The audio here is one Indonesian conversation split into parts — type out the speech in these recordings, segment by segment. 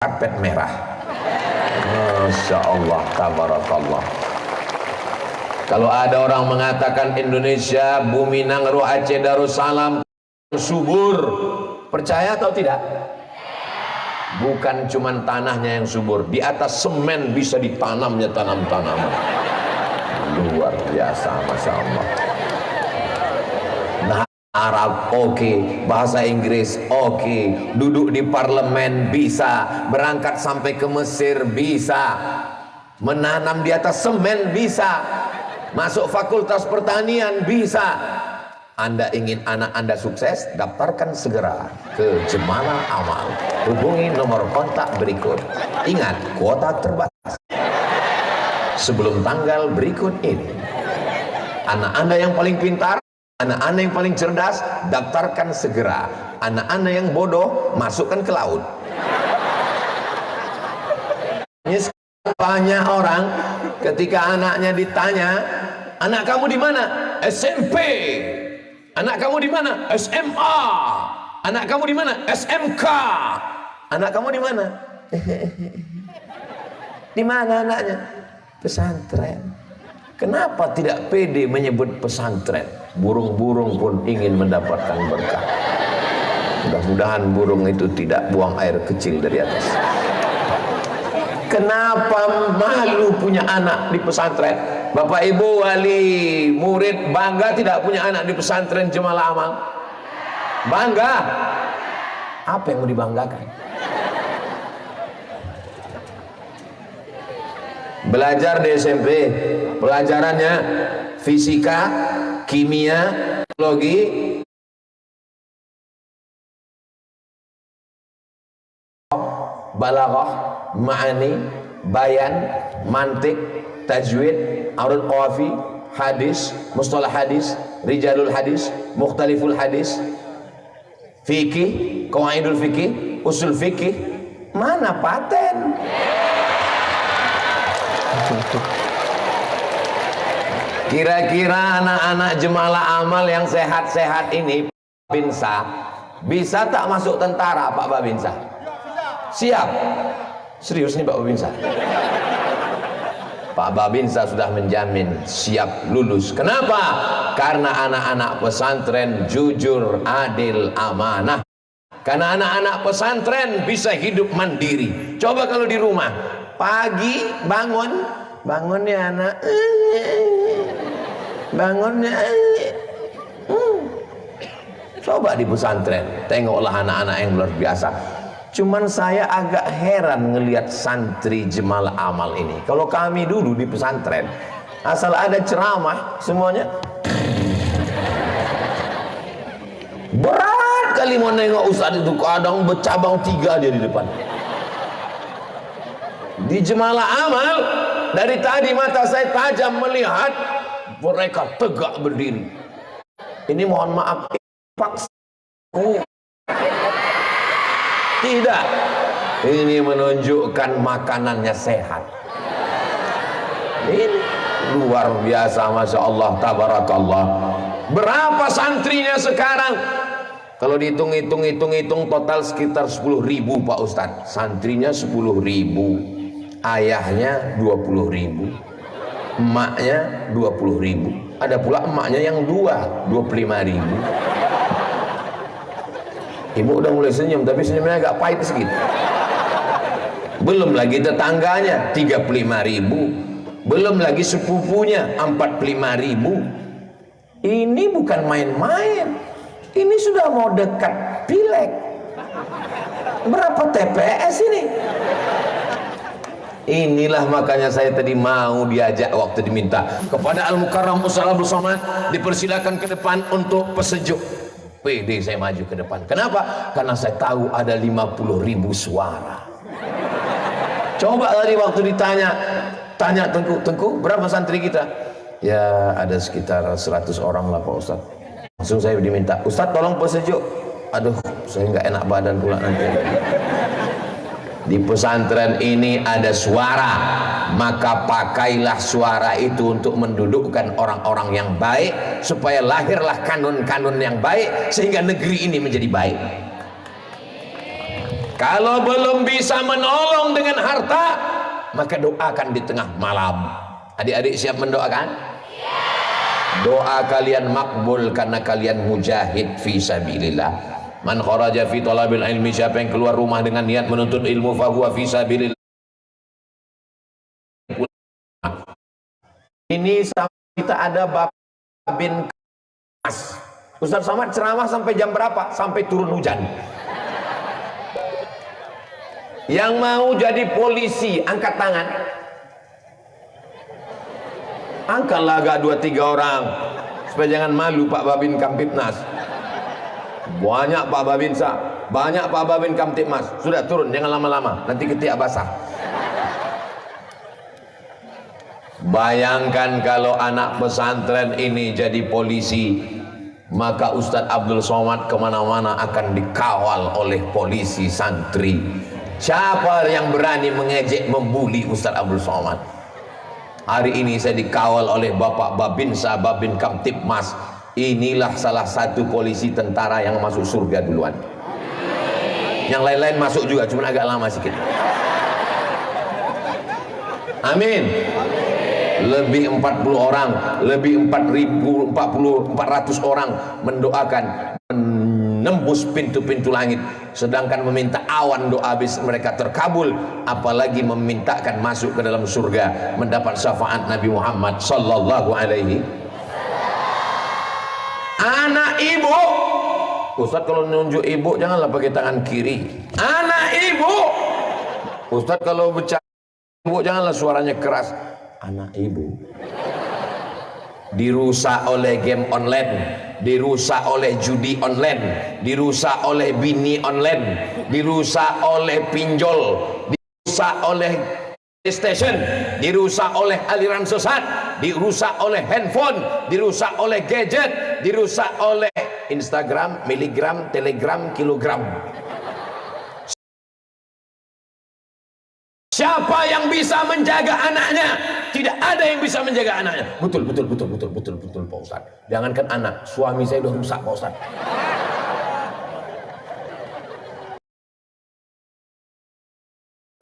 karpet merah. Masya Allah, tabarakallah. Kalau ada orang mengatakan Indonesia, bumi Nangro, Aceh, Darussalam subur, percaya atau tidak? Bukan cuman tanahnya yang subur, di atas semen bisa ditanamnya tanam-tanaman. Luar biasa, Masya Allah. Nah, Arab oke, bahasa Inggris oke, duduk di parlemen bisa, berangkat sampai ke Mesir bisa, menanam di atas semen bisa, masuk fakultas pertanian bisa. Anda ingin anak Anda sukses? Daftarkan segera ke Jemala Amal. Hubungi nomor kontak berikut. Ingat, kuota terbatas. Sebelum tanggal berikut ini, anak Anda yang paling pintar, anak Anda yang paling cerdas, daftarkan segera. Anak Anda yang bodoh, masukkan ke laut. Ini banyak orang ketika anaknya ditanya, anak kamu di mana? SMP. Anak kamu di mana? SMA. Anak kamu di mana? SMK. Anak kamu di mana? Di mana anaknya? Pesantren. Kenapa tidak pede menyebut pesantren? Burung-burung pun ingin mendapatkan berkah. Mudah-mudahan burung itu tidak buang air kecil dari atas. Kenapa malu punya anak di pesantren? Bapak Ibu wali murid bangga tidak punya anak di pesantren Jemala Amal? Bangga. Apa yang mau dibanggakan? Belajar di SMP, pelajarannya fisika, kimia, biologi, balaghah, ma'ani, bayan, mantik, tajwid, arud qawafi, hadis, mustalah hadis, rijalul hadis, mukhtaliful hadis, fikih, qawaidul fikih, usul fikih. Mana paten? Kira-kira anak-anak Jemala Amal yang sehat-sehat ini bisa tak masuk tentara, Pak Babinsa? Siap? Serius nih Pak Babinsa? Pak Babinsa sudah menjamin siap lulus. Kenapa? Karena anak-anak pesantren jujur, adil, amanah. Karena anak-anak pesantren bisa hidup mandiri. Coba kalau di rumah, pagi bangun ya anak, bangun ya. Coba di pesantren, tengoklah anak-anak yang luar biasa. Cuman saya agak heran ngelihat santri Jemala Amal ini. Kalau kami dulu di pesantren, asal ada ceramah semuanya berat kali mau nengok ustadz itu, kadang bercabang 3 dia di depan. Di Jemala Amal, dari tadi mata saya tajam melihat mereka tegak berdiri. Ini mohon maaf, paksa. Tidak, ini menunjukkan makanannya sehat. Ini luar biasa, Masya Allah, tabarakallah. Berapa santrinya sekarang? Kalau dihitung total sekitar 10.000 Pak Ustadz. Santrinya 10.000, ayahnya 20.000, emaknya 20.000. Ada pula emaknya yang 25.000. Ibu udah mulai senyum, tapi senyumnya agak pahit sedikit. Belum lagi tetangganya 35.000, belum lagi sepupunya 45.000. Ini bukan main-main. Ini sudah mau dekat pileg. Berapa TPS ini? Inilah makanya saya tadi mau diajak waktu diminta kepada Al-Mukarram Musala bersama, dipersilakan ke depan untuk pesejuk. PD saya maju ke depan. Kenapa? Karena saya tahu ada 50.000 suara. Coba tadi waktu tanya Tengku, berapa santri kita? Ya ada sekitar 100 orang lah Pak Ustadz. Langsung saya diminta, Ustadz tolong pesejuk. Aduh, saya nggak enak badan pula nanti. Di pesantren ini ada suara, maka pakailah suara itu untuk mendudukkan orang-orang yang baik, supaya lahirlah kanun-kanun yang baik, sehingga negeri ini menjadi baik. Kalau belum bisa menolong dengan harta, maka doakan di tengah malam. Adik-adik siap mendoakan? Doa kalian makbul karena kalian mujahid fi sabilillah. Man kharaja fi talabil ilmi, siapa yang keluar rumah dengan niat menuntut ilmu, fa huwa fi sabilillah. Ini kita ada Bapak bin Mas. Ustaz Somad ceramah sampai jam berapa? Sampai turun hujan. Yang mau jadi polisi angkat tangan. Angkatlah agak 2-3 orang supaya jangan malu Pak Babin Kamtipmas. Banyak Pak Babinsa, banyak Pak Babin Kamtipmas. Sudah turun, jangan lama-lama, nanti ketiak basah. Bayangkan kalau anak pesantren ini jadi polisi, maka Ustadz Abdul Somad kemana-mana akan dikawal oleh polisi santri. Siapa yang berani mengejek, membuli Ustadz Abdul Somad? Hari ini saya dikawal oleh Bapak Babinsa Babin Kamtipmas. Inilah salah satu polisi tentara yang masuk surga duluan. Yang lain-lain masuk juga, cuma agak lama sedikit. Amin. Lebih 40 orang, lebih 400 orang mendoakan menembus pintu-pintu langit, sedangkan meminta awan doa habis mereka terkabul, apalagi memintakan masuk ke dalam surga mendapat syafaat Nabi Muhammad sallallahu alaihi. Anak ibu, Ustaz kalau nunjuk ibu janganlah pakai tangan kiri. Anak ibu, Ustaz kalau bicara ibu janganlah suaranya keras. Anak ibu dirusak oleh game online, dirusak oleh judi online, dirusak oleh bini online, dirusak oleh pinjol, dirusak oleh PlayStation, dirusak oleh aliran sesat, dirusak oleh handphone, dirusak oleh gadget, dirusak oleh Instagram, miligram, telegram, kilogram. Siapa yang bisa menjaga anaknya? Tidak ada yang bisa menjaga anaknya. Betul Pak Ustaz. Jangankan anak, suami saya udah rusak Pak Ustaz.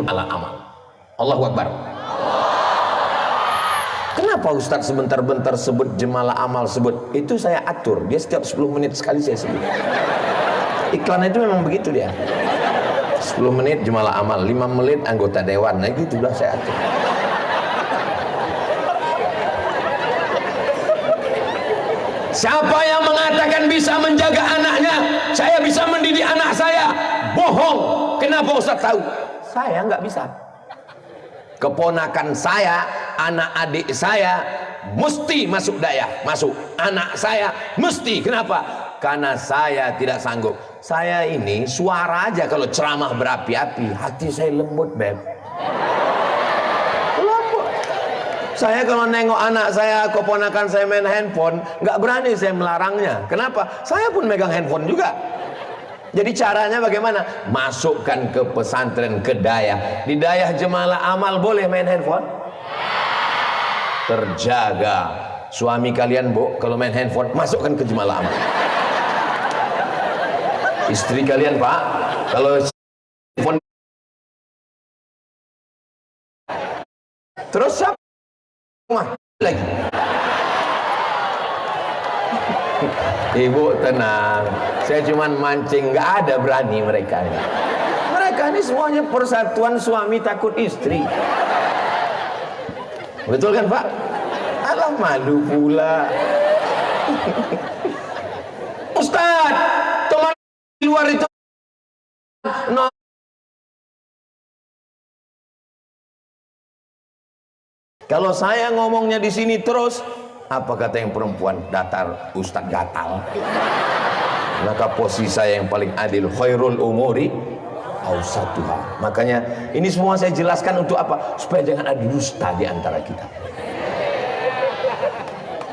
Amal. Allahu Akbar. Kenapa Ustaz sebentar-bentar sebut jemalah amal sebut? Itu saya atur. Dia setiap 10 menit sekali saya sebut. Iklan itu memang begitu dia. 10 menit jemalah amal, 5 menit anggota dewan. Nah gitu udah saya atur. Siapa yang mengatakan bisa menjaga anaknya, saya bisa mendidik anak saya, bohong. Kenapa Ustaz tahu? Saya nggak bisa. Keponakan saya, anak adik saya mesti masuk daya, masuk. Anak saya mesti. Kenapa? Karena saya tidak sanggup. Saya ini suara aja kalau ceramah berapi-api, hati saya lembut, Beb. Lembut. Saya kalau nengok anak saya, keponakan saya main handphone, nggak berani saya melarangnya. Kenapa? Saya pun megang handphone juga. Jadi caranya bagaimana? Masukkan ke pesantren, ke dayah. Di dayah jemalah amal boleh main handphone? Terjaga. Suami kalian, Bu, kalau main handphone, masukkan ke jemalah amal. Istri kalian, Pak, kalau handphone terus siapa lagi? Ibu tenang, saya cuman mancing, nggak ada berani mereka ini. Mereka ini semuanya persatuan suami takut istri. Betul kan Pak? Alah malu pula. Ustaz, teman di luar itu no. Kalau saya ngomongnya di sini terus, apa kata yang perempuan? Datar, Ustadz gatal. Maka posisi saya yang paling adil, khairul umuri awsatuha. Makanya ini semua saya jelaskan untuk apa? Supaya jangan ada dusta di antara kita.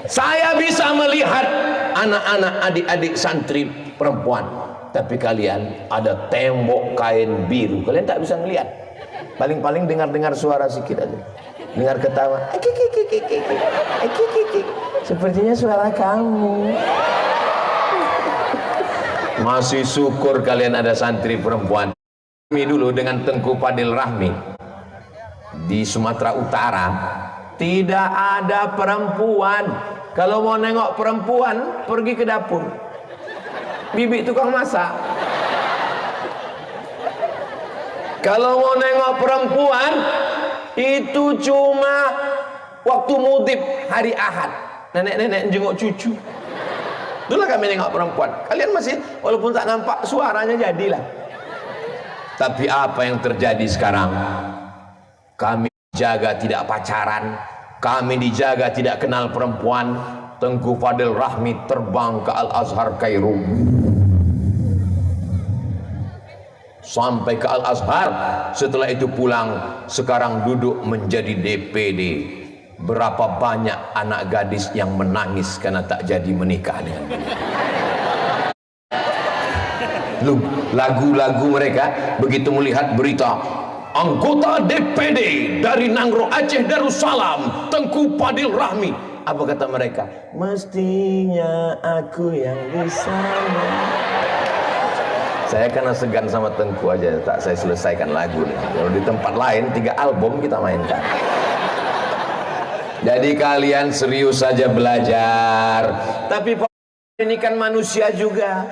Saya bisa melihat anak-anak adik-adik santri perempuan, tapi kalian ada tembok kain biru, kalian tak bisa melihat. Paling-paling dengar-dengar suara sedikit aja. Dengar ketawa, sepertinya suara kamu. Masih syukur kalian ada santri perempuan. dulu dengan Tengku Fadil Rahmi di Sumatera Utara, tidak ada perempuan. Kalau mau nengok perempuan, pergi ke dapur, bibi tukang masak. Kalau mau nengok perempuan, itu cuma waktu mudib hari Ahad, nenek-nenek jenguk cucu. Itulah kami nengok perempuan. Kalian masih, walaupun tak nampak, suaranya jadilah. Tapi apa yang terjadi sekarang? Kami dijaga tidak pacaran, kami dijaga tidak kenal perempuan. Tengku Fadil Rahmi terbang ke Al-Azhar Kairo, sampai ke Al-Azhar. Setelah itu pulang, sekarang duduk menjadi DPD. Berapa banyak anak gadis yang menangis karena tak jadi menikah dengan dia. Lagu-lagu mereka begitu melihat berita anggota DPD dari Nangro Aceh Darussalam, Tengku Fadil Rahmi, apa kata mereka? Mestinya aku yang bisa. Saya karena segan sama Tengku aja, tak saya selesaikan lagu nih. Kalau di tempat lain 3 album kita mainkan. Jadi kalian serius saja belajar. Tapi ini kan manusia juga.